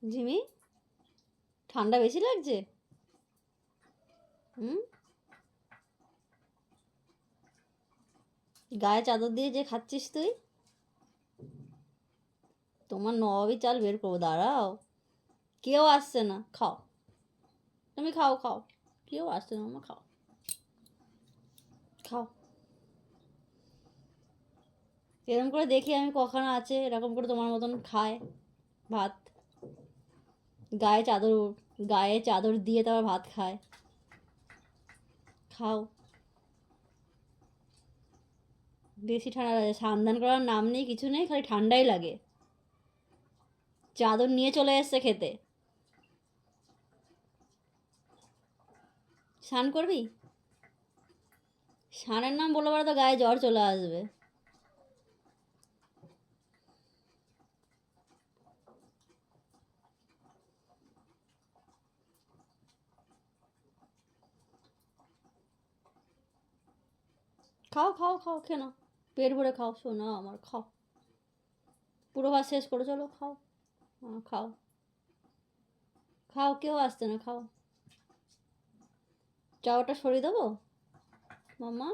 ঝিমি, ঠান্ডা বেশি লাগছে? গায়ে চাদর দিয়ে যে খাচ্ছিস তুই, তোমার নবাবী চাল বের করবো, দাঁড়াও। কেউ আসছে না, খাও তুমি, খাও খাও, কেউ আসছে না, আমার খাও খাও। এরকম করে দেখি আমি কখনো আছে এরকম করে তোমার মতন খায় ভাত, গায়ে চাদর, গায়ে চাদর দিয়ে তারপর ভাত খায়। খাও। বেশি ঠান্ডা লাগে, সান্ধান করার নাম নেই, কিছু নেই, খালি ঠান্ডাই লাগে। চাদর নিয়ে চলে এসছে খেতে। স্নান করবি? স্নানের নাম বলে পরে তো গায়ে জ্বর চলে আসবে। খাও খাও খাও, খেয়ে নাও, পেট ভরে খাও, শোনো আমার, খাও, পুরো ভাত শেষ করে চলো, খাও। খাও খাও, কেউ আসছে না, খাও। চাওয়াটা সরিয়ে দেবো মামা?